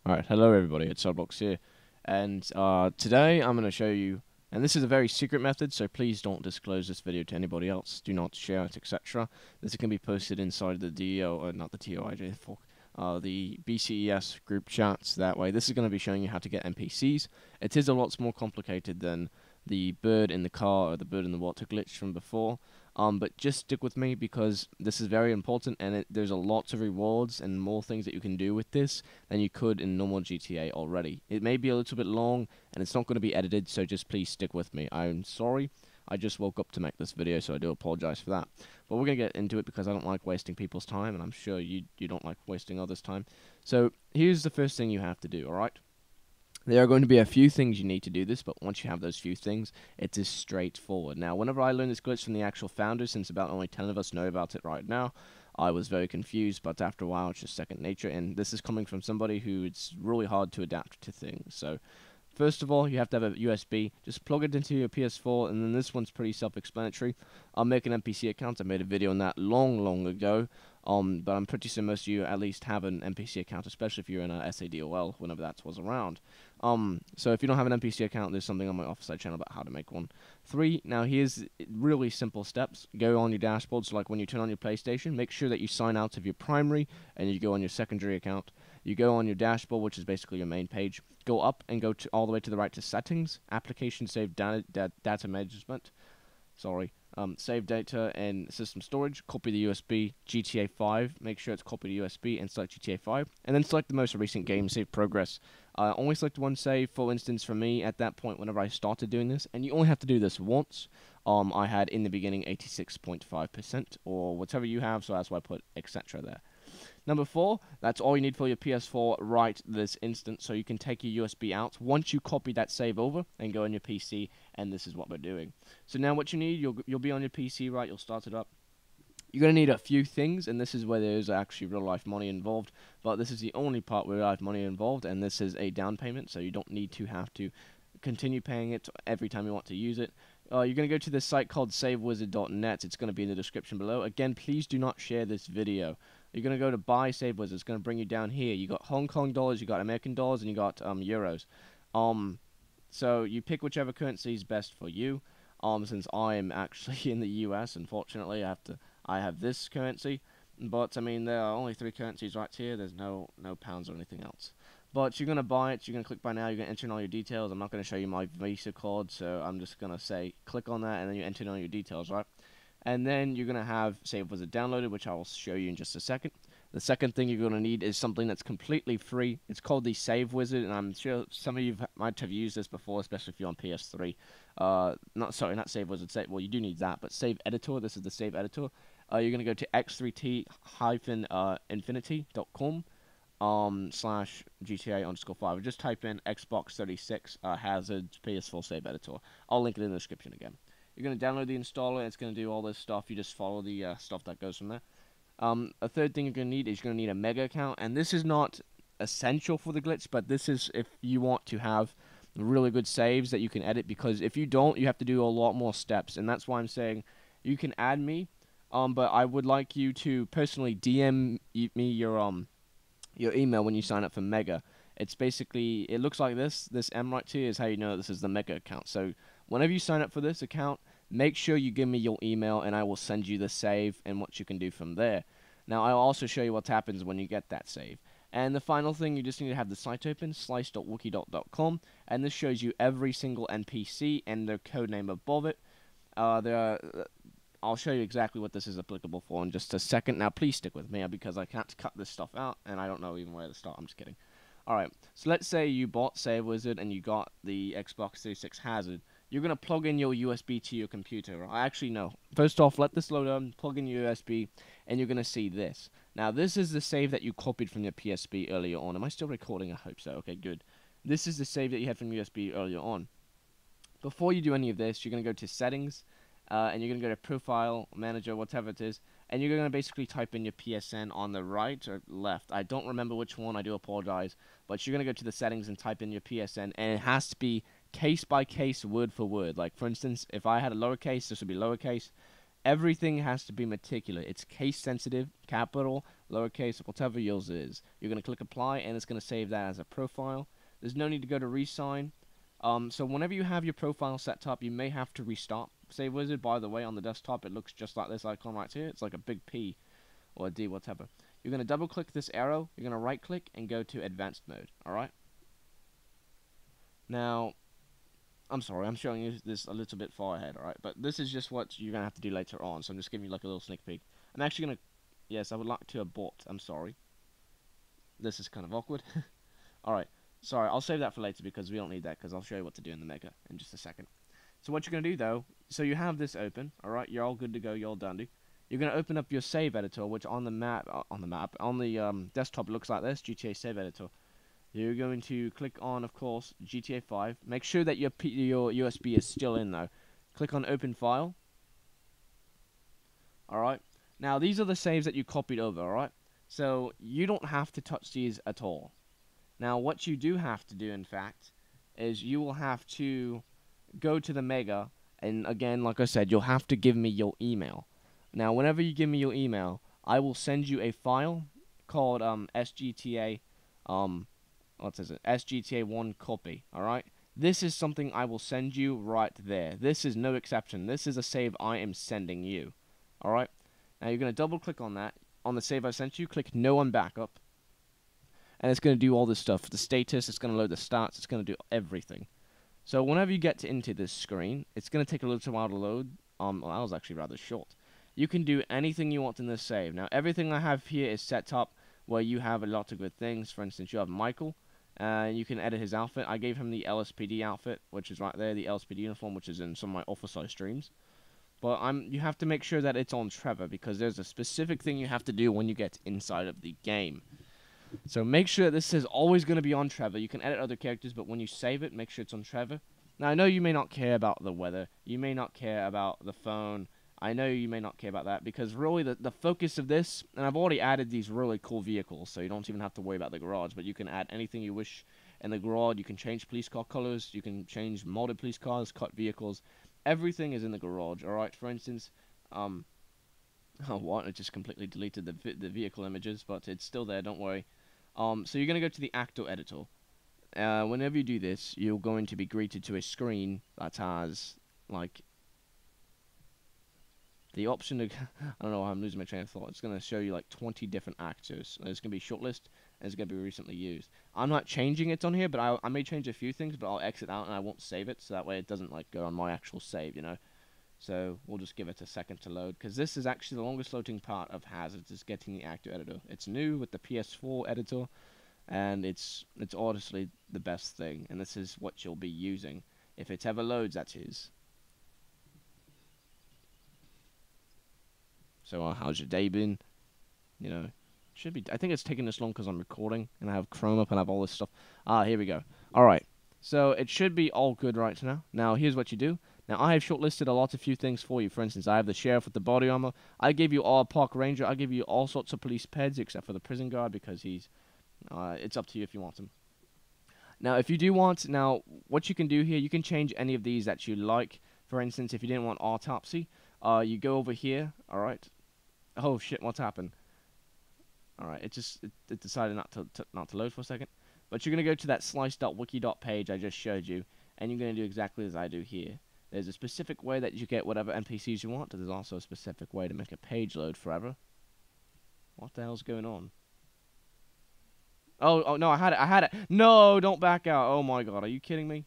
Alright, hello everybody, it's Subbox here, and today I'm going to show you, and this is a very secret method, so please don't disclose this video to anybody else, do not share it, etc. This can be posted inside the not the the BCES group chats. That way, this is going to be showing you how to get NPCs. It is a lot more complicated than the bird in the car or the bird in the water glitch from before. But just stick with me because this is very important, and there's a lot of rewards and more things that you can do with this than you could in normal GTA already. It may be a little bit long, and it's not going to be edited, so just please stick with me. I'm sorry, I just woke up to make this video, so I do apologize for that. But we're going to get into it because I don't like wasting people's time, and I'm sure you don't like wasting others' time. So here's the first thing you have to do, alright? There are going to be a few things you need to do this, but once you have those few things, it is straightforward. Now, whenever I learned this glitch from the actual founders, since about only 10 of us know about it right now, I was very confused, but after a while, it's just second nature, and this is coming from somebody who it's really hard to adapt to things. So, first of all, you have to have a USB. Just plug it into your PS4, and then this one's pretty self-explanatory. I'll make an NPC account. I made a video on that long ago. But I'm pretty sure most of you at least have an NPC account, especially if you're in a SADOL, whenever that was around. So if you don't have an NPC account, there's something on my offside channel about how to make one. Now here's really simple steps. Go on your dashboard, so like when you turn on your PlayStation, make sure that you sign out of your primary, and you go on your secondary account. You go on your dashboard, which is basically your main page. Go up and go all the way to the right to Settings, Application Save Data Management. Save data and system storage, copy the USB, GTA 5, make sure it's copied to USB, and select GTA 5, and then select the most recent game, save progress. Only select one save, for instance, for me, at that point, whenever I started doing this, and you only have to do this once. I had, in the beginning, 86.5%, or whatever you have, so that's why I put etc. there. Number 4, that's all you need for your PS4 right this instant, so you can take your USB out once you copy that save over and go on your PC, and this is what we're doing. So now what you need, you'll be on your PC, right, you'll start it up. You're going to need a few things, and this is where there's actually real-life money involved, but this is the only part where real-life money involved, and this is a down payment, so you don't need to have to continue paying it every time you want to use it. You're going to go to this site called SAVEWIZARD.net. It's going to be in the description below. Again, please do not share this video. You're going to go to buy SAVEWIZARD. It's going to bring you down here. You got Hong Kong dollars, you got American dollars, and you got euros. So you pick whichever currency is best for you. Since I am actually in the US, unfortunately, I have this currency. But I mean, there are only 3 currencies right here. There's no pounds or anything else. But you're going to buy it, you're going to click buy now, you're going to enter in all your details. I'm not going to show you my Visa card, so I'm just going to say click on that, and then you enter in all your details, right? And then you're going to have SAVEWIZARD downloaded, which I will show you in just a second. The second thing you're going to need is something that's completely free. It's called the SAVEWIZARD, and I'm sure some of you might have used this before, especially if you're on PS3. Not SAVEWIZARD, well, you do need that, but Save Editor, this is the Save Editor. You're going to go to x3t-infinity.com. /GTA _5. Just type in Xbox 36 Hazards PS4 Save Editor. I'll link it in the description again. You're going to download the installer. It's going to do all this stuff. You just follow the stuff that goes from there. A third thing you're going to need is you're going to need a mega account, and this is not essential for the glitch, but this is if you want to have really good saves that you can edit, because if you don't, you have to do a lot more steps, and that's why I'm saying you can add me, but I would like you to personally DM me your email when you sign up for Mega. It's basically, it looks like this. This M right here is how you know this is the Mega account. So whenever you sign up for this account, make sure you give me your email, and I will send you the save and what you can do from there. Now, I'll also show you what happens when you get that save. And the final thing, you just need to have the site open, slice.wiki.com, and this shows you every single NPC and their code name above it. I'll show you exactly what this is applicable for in just a second. Now, please stick with me because I can't cut this stuff out, and I don't know even where to start. I'm just kidding. Alright, so let's say you bought SAVEWIZARD and you got the Xbox 360 Hazard. You're going to plug in your USB to your computer. Actually, no. First off, let this load up, plug in your USB, and you're going to see this. Now, this is the save that you copied from your PSP earlier on. Am I still recording? I hope so. Okay, good. This is the save that you had from USB earlier on. Before you do any of this, you're going to go to Settings, and you're going to go to Profile, Manager, whatever it is, and you're going to basically type in your PSN on the right or left. I don't remember which one, I do apologize, but you're going to go to the settings and type in your PSN, and it has to be case by case, word for word. Like, for instance, if I had a lowercase, this would be lowercase, Everything has to be meticulous. It's case sensitive, capital, lowercase, whatever yours is. You're going to click apply, and it's going to save that as a profile. There's no need to go to re-sign. So whenever you have your profile set up, you may have to restart SAVEWIZARD. By the way, on the desktop, it looks just like this icon right here. It's like a big P or a D, whatever. You're going to double click this arrow. You're going to right click and go to advanced mode. Alright? Now, I'm sorry, I'm showing you this a little bit far ahead, alright? But this is just what you're going to have to do later on, so I'm just giving you like a little sneak peek. I'm actually going to... Yes, I would like to abort. I'm sorry. This is kind of awkward. Alright, sorry, I'll save that for later because we don't need that, because I'll show you what to do in the Mega in just a second. So what you're going to do, though, so you have this open, alright? You're all good to go, you're all done. You're going to open up your save editor, which on the desktop looks like this, GTA Save Editor. You're going to click on, of course, GTA 5. Make sure that your USB is still in, though. Click on Open File. Alright. Now, these are the saves that you copied over, alright? So, you don't have to touch these at all. Now, what you do have to do, in fact, is you will have to go to the Mega, and again, like I said, you'll have to give me your email. Now, whenever you give me your email, I will send you a file called SGTA, SGTA1 copy, alright? This is something I will send you right there. This is no exception. This is a save I am sending you, alright? Now you're going to double click on that. On the save I sent you, click no on backup. And it's going to do all this stuff. The status, it's going to load the stats, it's going to do everything. So whenever you get into this screen, it's going to take a little while to load. Well, that was actually rather short. You can do anything you want in this save. Now everything I have here is set up where you have a lot of good things. For instance, you have Michael. You can edit his outfit. I gave him the LSPD outfit, which is right there, the LSPD uniform, which is in some of my officer streams. But you have to make sure that it's on Trevor, because there's a specific thing you have to do when you get inside of the game. So make sure this is always going to be on Trevor. You can edit other characters, but when you save it, make sure it's on Trevor. Now, I know you may not care about the weather. You may not care about the phone. I know you may not care about that, because really the focus of this, and I've already added these really cool vehicles, so you don't even have to worry about the garage, but you can add anything you wish in the garage. You can change police car colors, you can change modded police cars, cut vehicles. Everything is in the garage, alright? For instance, oh what? It just completely deleted the vehicle images, but it's still there, don't worry. So you're going to go to the Actor Editor. Whenever you do this, you're going to be greeted to a screen that has, like, the option to, I don't know why I'm losing my train of thought. It's going to show you like 20 different actors. It's going to be shortlist, and it's going to be recently used. I'm not changing it on here, but I may change a few things, but I'll exit out and I won't save it, so that way it doesn't like go on my actual save, you know. So we'll just give it a second to load, because this is actually the longest loading part of Hazards, is getting the Actor Editor. It's new with the PS4 editor, and it's honestly the best thing, and this is what you'll be using. If it ever loads, that is. So how's your day been? You know, should be. I think it's taking this long because I'm recording and I have Chrome up and I have all this stuff. Here we go. All right. So it should be all good right now. Now here's what you do. Now I have shortlisted a few things for you. For instance, I have the sheriff with the body armor. I gave you all park ranger. I give you all sorts of police peds except for the prison guard, because he's. It's up to you if you want him. Now if you do want, now what you can do here, you can change any of these that you like. For instance, if you didn't want autopsy, you go over here. All right. Oh shit! What's happened? All right, it decided not to load for a second. But you're gonna go to that slice.wiki.page I just showed you, and you're gonna do exactly as I do here. There's a specific way that you get whatever NPCs you want. There's also a specific way to make a page load forever. What the hell's going on? Oh no! I had it. No! Don't back out. Oh my god! Are you kidding me?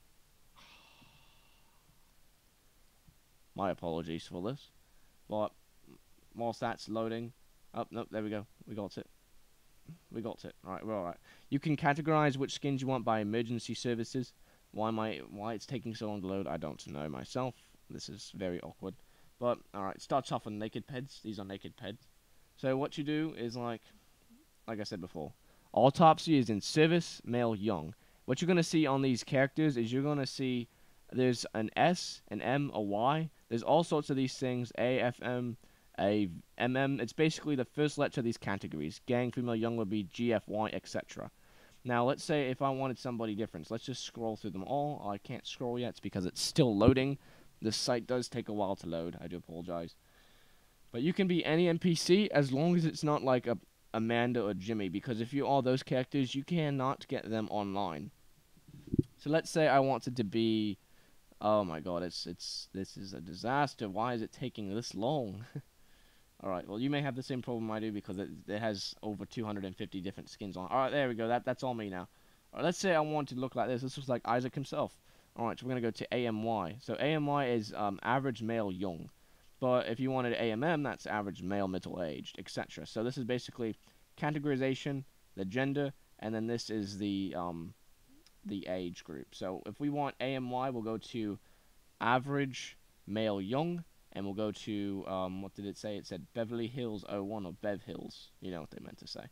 My apologies for this, but. Whilst that's loading, oh no, there we go. We got it. We got it. All right, we're all right. You can categorize which skins you want by emergency services. Why it's taking so long to load, I don't know myself. This is very awkward. But all right, it starts off on naked peds. These are naked peds. So what you do is like I said before, autopsy is in service, male, young. What you're gonna see on these characters is you're gonna see there's an S, an M, a Y. There's all sorts of these things. A, F, M. A MM, it's basically the first letter of these categories. Gang, female, young would be GFY, etc. Now, let's say if I wanted somebody different, let's just scroll through them all. I can't scroll yet, it's because it's still loading. This site does take a while to load, I do apologize. But you can be any NPC as long as it's not like a Amanda or Jimmy, because if you are those characters, you cannot get them online. So let's say I wanted to be, oh my god, this is a disaster. Why is it taking this long? Alright, well, you may have the same problem I do because it has over 250 different skins on. Alright, there we go. That's all me now. Alright, let's say I want to look like this. This looks like Isaac himself. Alright, so we're going to go to AMY. So AMY is average male young. But if you wanted AMM, that's average male middle-aged, etc. So this is basically categorization, the gender, and then this is the age group. So if we want AMY, we'll go to average male young, and we'll go to, what did it say? It said Beverly Hills 01 or Bev Hills. You know what they meant to say.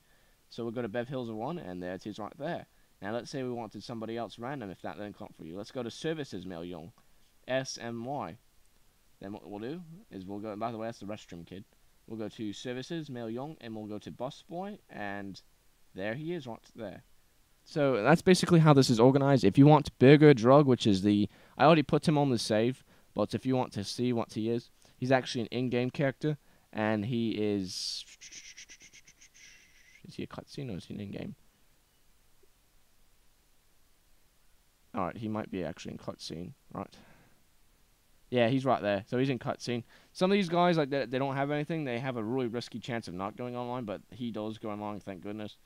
So we'll go to Bev Hills 01, and there it is right there. Now let's say we wanted somebody else random, if that didn't come for you. Let's go to services male young, SMY. Then what we'll do is we'll go, by the way, that's the restroom kid. We'll go to services male young, and we'll go to busboy, and there he is right there. So that's basically how this is organized. If you want Burger Drug, which is I already put him on the save, but if you want to see what he is, he's actually an in-game character, and he is he a cutscene or is he an in-game? Alright, he might be actually in cutscene, right? Yeah, he's right there, so he's in cutscene. Some of these guys, like, they don't have anything, they have a really risky chance of not going online, but he does go online, thank goodness.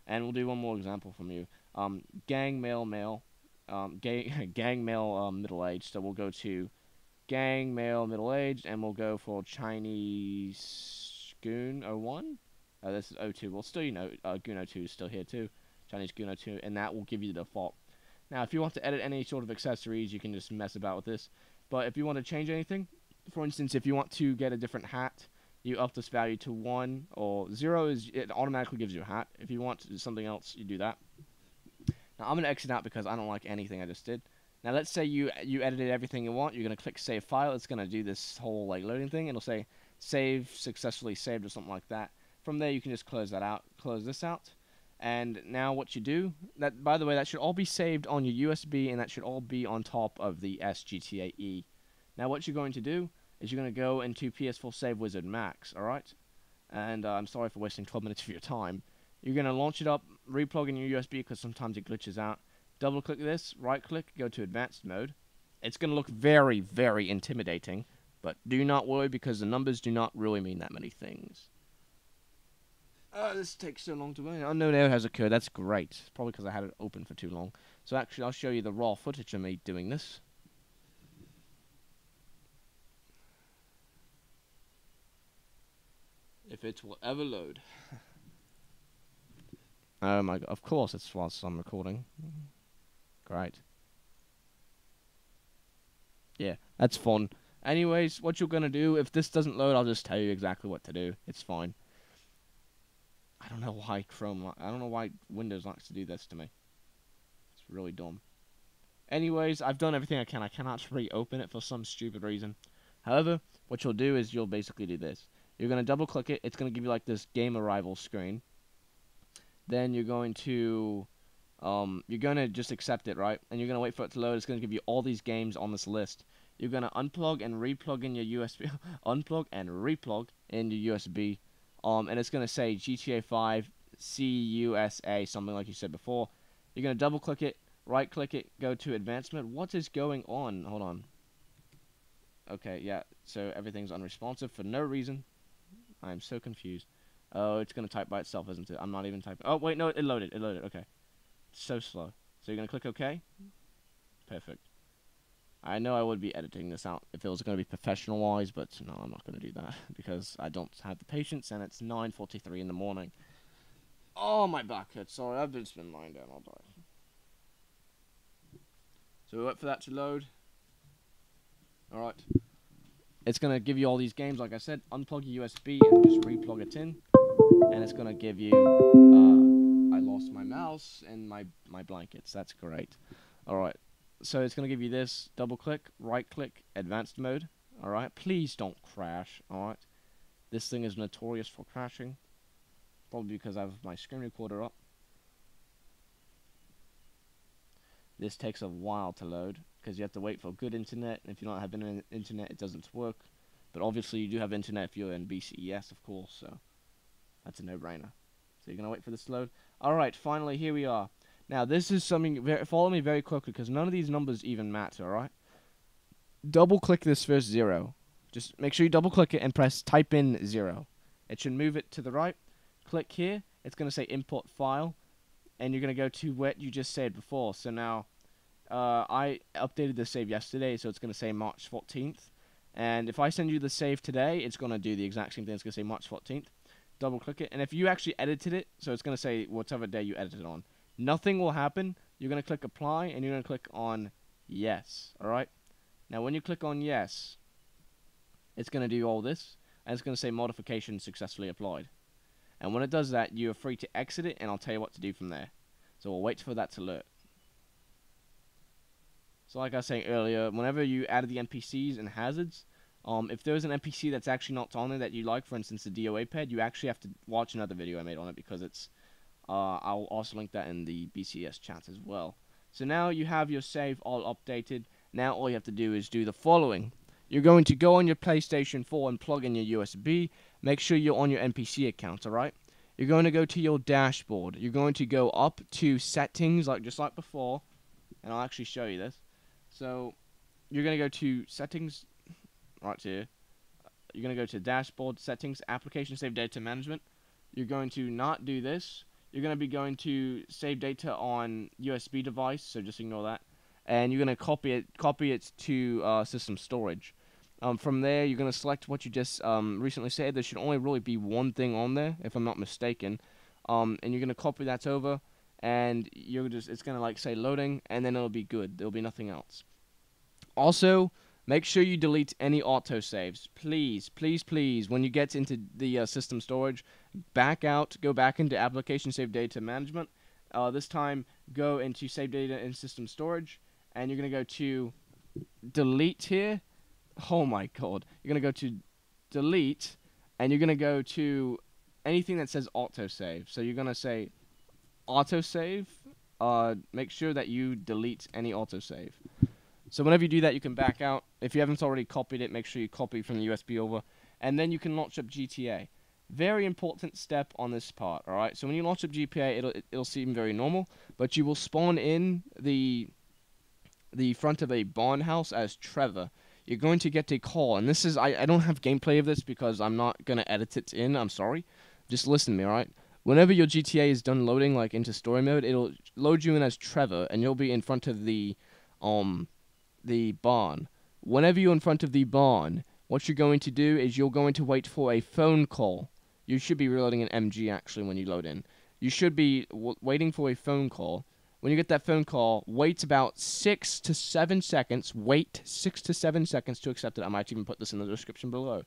And we'll do one more example from you. Gang male, gang male, middle-aged, so we'll go to gang male middle-aged, and we'll go for Chinese Goon 01. This is 02. Well, still, you know, Goon 02 is still here too. Chinese Goon 02, and that will give you the default. Now, if you want to edit any sort of accessories, you can just mess about with this. But if you want to change anything, for instance, if you want to get a different hat, you up this value to 1 or 0, it automatically gives you a hat. If you want something else, you do that. Now, I'm going to exit out because I don't like anything I just did. Now, let's say you edited everything you want. You're going to click Save File. It's going to do this whole like loading thing. It'll say Save successfully saved or something like that. From there, you can just close that out. Close this out. And now what you do, that by the way, that should all be saved on your USB, and that should all be on top of the SGTAE. Now, what you're going to do is you're going to go into PS4 SAVEWIZARD Max, alright? And I'm sorry for wasting 12 minutes of your time. You're going to launch it up, replug in your USB because sometimes it glitches out. Double-click this, right-click, go to Advanced Mode. It's going to look very, very intimidating, but do not worry because the numbers do not really mean that many things. This takes so long to run. Unknown error has occurred. That's great. It's probably because I had it open for too long. So actually, I'll show you the raw footage of me doing this. If it will ever load. Oh my god, of course it's whilst I'm recording. Great. Yeah, that's fun. Anyways, what you're gonna do, if this doesn't load, I'll just tell you exactly what to do. It's fine. I don't know why I don't know why Windows likes to do this to me. It's really dumb. Anyways, I've done everything I can. I cannot reopen it for some stupid reason. However, what you'll do is you'll basically do this. You're going to double click it. It's going to give you like this game arrival screen. Then you're going to just accept it, right? And you're going to wait for it to load. It's going to give you all these games on this list. You're going to unplug and replug in your USB. Unplug and replug in your USB. And it's going to say GTA 5 CUSA, something like you said before. You're going to double click it, right click it, go to advancement. What is going on? Hold on. Okay, yeah, so everything's unresponsive for no reason. I'm so confused. Oh, it's going to type by itself, isn't it? I'm not even typing. Oh, wait, no, it loaded. It loaded, okay. So slow. So you're going to click OK? Perfect. I know I would be editing this out if it was going to be professional-wise, but no, I'm not going to do that because I don't have the patience, and it's 9:43 in the morning. Oh, my back hurts. Sorry, I've just been lying down all day. So we wait for that to load. Alright. It's going to give you all these games, like I said. Unplug your USB and just replug it in. And it's going to give you... I lost my mouse and my blankets. That's great. Alright. So it's going to give you this, double click, right click, advanced mode, alright, please don't crash, alright, this thing is notorious for crashing, probably because I have my screen recorder up. This takes a while to load, because you have to wait for good internet, and if you don't have internet, it doesn't work. But obviously you do have internet if you're in BCES, of course, so that's a no-brainer. So you're going to wait for this to load. Alright, finally, here we are. Now, this is something, follow me very quickly, because none of these numbers even matter, alright? Double-click this first 0. Just make sure you double-click it and type in 0. It should move it to the right. Click here. It's going to say import file, and you're going to go to what you just saved before. So now, I updated the save yesterday, so it's going to say March 14th. And if I send you the save today, it's going to do the exact same thing. It's going to say March 14th. Double click it, and if you actually edited it, so it's going to say whatever day you edited it on, nothing will happen. You're going to click apply, and you're going to click on yes. Alright? Now when you click on yes, it's going to do all this, and it's going to say modification successfully applied. And when it does that, you're free to exit it, and I'll tell you what to do from there. So we'll wait for that to alert. So like I was saying earlier, whenever you added the NPCs and hazards, if there's an NPC that's actually not on there that you like, for instance the DOA pad, you actually have to watch another video I made on it, because it's, I'll also link that in the BCS chat as well. So now you have your save all updated. Now all you have to do is do the following. You're going to go on your PlayStation 4 and plug in your USB. Make sure you're on your NPC account, alright? You're going to go to your dashboard. You're going to go up to settings, just like before, and I'll actually show you this. So you're going to go to settings, right here. You're going to go to dashboard, settings, application, save data management. You're going to not do this. You're going to be going to save data on USB device, so just ignore that. And you're going to copy it to system storage. From there, you're going to select what you just recently saved. There should only really be one thing on there, if I'm not mistaken. And you're going to copy that over, and it's going to say loading, and then it'll be good. There'll be nothing else. Also, make sure you delete any autosaves. Please, please, please, when you get into the system storage, back out, go back into application save data management. This time, go into save data in system storage, and you're going to go to delete here. Oh my god. You're going to go to delete, and you're going to go to anything that says autosave. So you're going to say autosave. Make sure that you delete any autosave. So whenever you do that, you can back out. If you haven't already copied it, make sure you copy from the USB over, and then you can launch up GTA. Very important step on this part, alright? So when you launch up GTA, it'll seem very normal, but you will spawn in the front of a barn house as Trevor. You're going to get a call, and this is, I don't have gameplay of this because I'm not going to edit it in, I'm sorry. Just listen to me, alright? Whenever your GTA is done loading, into story mode, it'll load you in as Trevor, and you'll be in front of the barn. Whenever you're in front of the barn, what you're going to do is you're going to wait for a phone call. You should be reloading an MG, actually, when you load in. You should be waiting for a phone call. When you get that phone call, wait about 6 to 7 seconds. Wait 6 to 7 seconds to accept it. I might even put this in the description below.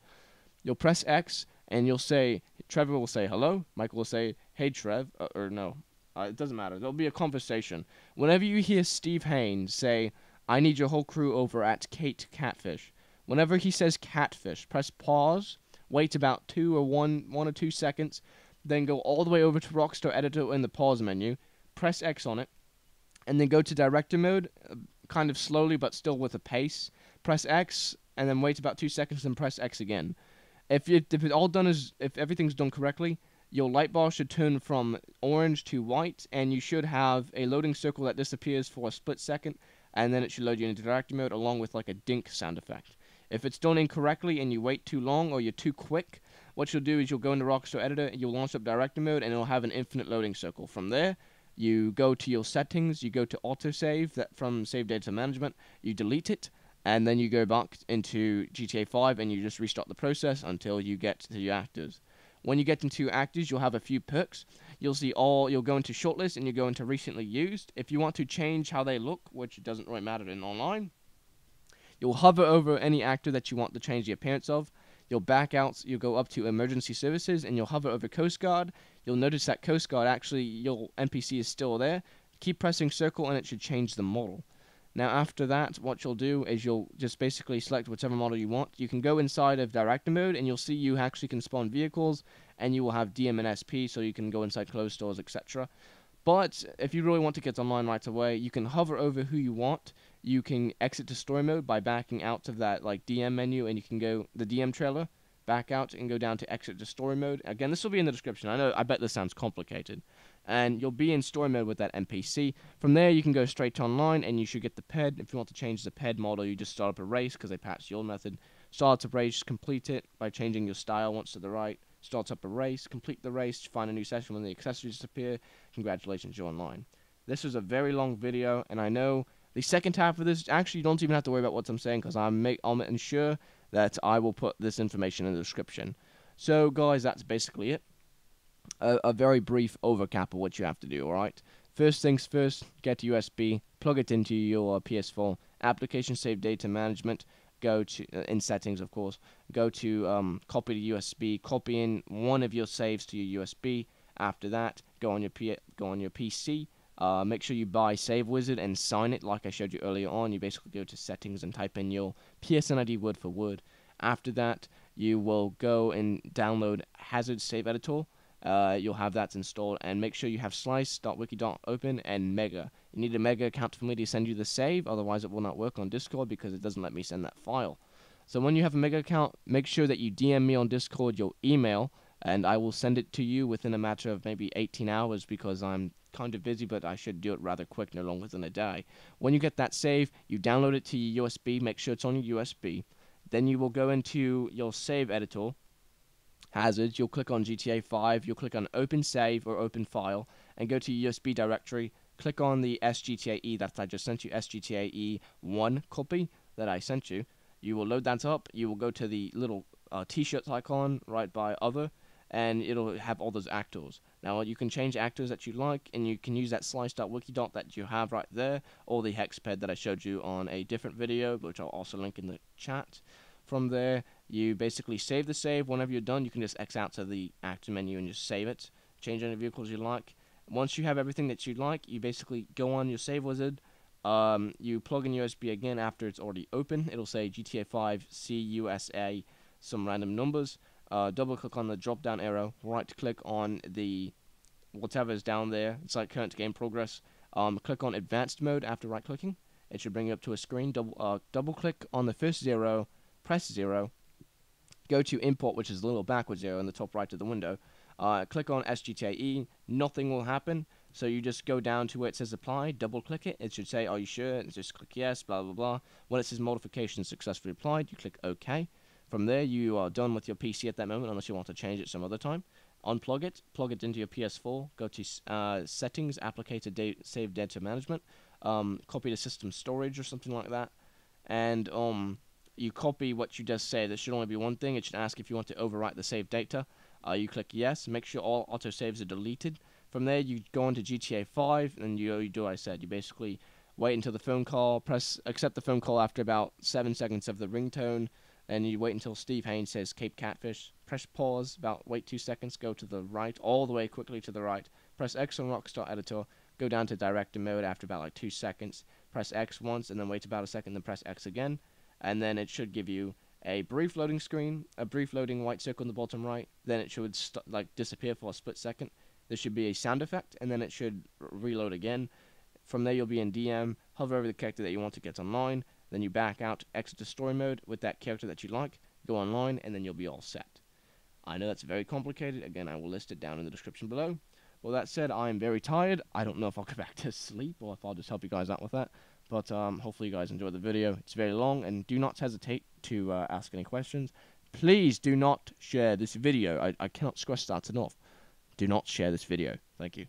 You'll press X, and you'll say, Trevor will say hello. Michael will say, hey, Trev. Or no, it doesn't matter. There'll be a conversation. Whenever you hear Steve Haynes say, I need your whole crew over at Catfish. Whenever he says Catfish, press pause, wait about 1 or 2 seconds, then go all the way over to Rockstar Editor in the pause menu, press X on it, and then go to director mode, kind of slowly but still with a pace. Press X, and then wait about 2 seconds, and press X again. If everything's done correctly, your light bar should turn from orange to white, and you should have a loading circle that disappears for a split second, and then it should load you into director mode along with a dink sound effect. If it's done incorrectly and you wait too long or you're too quick, what you'll do is you'll go into Rockstar Editor, you'll launch up director mode, and it'll have an infinite loading circle. From there, you go to your settings, you go to autosave from save data management, you delete it, and then you go back into GTA 5 and you just restart the process until you get to your actors. When you get into actors, you'll have a few perks. You'll go into shortlist and you go into recently used. If you want to change how they look, which doesn't really matter in online, you'll hover over any actor that you want to change the appearance of. You'll back out, you'll go up to emergency services, and you'll hover over Coast Guard. You'll notice that Coast Guard, actually, your NPC is still there. Keep pressing circle and it should change the model. Now after that, what you'll do is you'll just basically select whichever model you want. You can go inside of director mode, and you'll see you actually can spawn vehicles, and you will have DM and SP, so you can go inside closed stores, etc. But if you really want to get online right away, you can hover over who you want. you can exit to story mode by backing out of that like DM menu, and you can go the DM trailer, back out and go down to exit to story mode. Again, this will be in the description. I bet this sounds complicated. And you'll be in story mode with that NPC. From there, you can go straight to online, and you should get the PED. If you want to change the PED model, you just start up a race, because they patched the old method. Start up a race, complete it by changing your style once to the right. Start up a race, complete the race, find a new session when the accessories appear. Congratulations, you're online. This was a very long video, and I know the second half of this, actually, you don't even have to worry about what I'm saying, because I'll ensure that I will put this information in the description. So, guys, that's basically it. A very brief overcap of what you have to do, alright? First things first, get USB, plug it into your PS4, application save data management, go to, in settings of course, go to copy to USB, copy in one of your saves to your USB. After that, go on your PC, make sure you buy SAVEWIZARD and sign it like I showed you earlier on. You basically go to settings and type in your PSN ID word for word. After that, you will go and download Hazard Save Editor. You'll have that installed, and make sure you have slice.wiki.open and Mega. You need a Mega account for me to send you the save, otherwise it will not work on Discord because it doesn't let me send that file. So when you have a Mega account, make sure that you DM me on Discord your email, and I will send it to you within a matter of maybe 18 hours because I'm kind of busy, but I should do it rather quick, no longer than a day. When you get that save, you download it to your USB, make sure it's on your USB. Then you will go into your save editor, Hazards, you'll click on GTA 5, you'll click on Open Save or Open File, and go to your USB directory, click on the SGTAE that I just sent you, SGTAE 1 copy that I sent you. You will load that up, you will go to the little t-shirts icon right by Other, and it'll have all those actors. Now you can change actors that you like, and you can use that slice.wiki that you have right there, or the hexped that I showed you on a different video, which I'll also link in the chat. From there, you basically save the save. Whenever you're done, you can just X out to the actor menu and just save it. Change any vehicles you like. Once you have everything that you like, you basically go on your SAVEWIZARD. You plug in USB again after it's already open. It'll say GTA 5 CUSA, some random numbers. Double click on the drop down arrow. Right click on the whatever is down there. It's like current game progress. Click on advanced mode after right clicking. It should bring you up to a screen. Double click on the first 0. Press 0, go to import, which is the little backwards arrow in the top right of the window. Click on SGTAE, nothing will happen. So you just go down to where it says apply, double click it. It should say, are you sure? And just click yes, blah, blah, blah. When it says modification successfully applied, you click OK. From there, you are done with your PC at that moment, unless you want to change it some other time. Unplug it, plug it into your PS4, go to settings, applicator save data management, copy the system storage or something like that. And you copy what you just said. There should only be one thing. It should ask if you want to overwrite the saved data. You click yes. Make sure all autosaves are deleted. From there, you go into GTA 5, and you do what I said. You basically wait until the phone call, accept the phone call after about 7 seconds of the ringtone, and you wait until Steve Haynes says Cape Catfish. Press pause, wait 2 seconds, go to the right, all the way quickly to the right. Press X on Rockstar Editor, go down to director mode after about like 2 seconds. Press X once, and then wait about a second, then press X again. And then it should give you a brief loading screen, a brief loading white circle in the bottom right. Then it should disappear for a split second. There should be a sound effect, and then it should reload again. From there, you'll be in DM, hover over the character that you want to get online. Then you back out, exit to story mode with that character that you like, go online, and then you'll be all set. I know that's very complicated. Again, I will list it down in the description below. Well, that said, I am very tired. I don't know if I'll go back to sleep or if I'll just help you guys out with that. But hopefully you guys enjoyed the video. It's very long, and do not hesitate to ask any questions. Please do not share this video. I cannot stress that enough. Do not share this video. Thank you.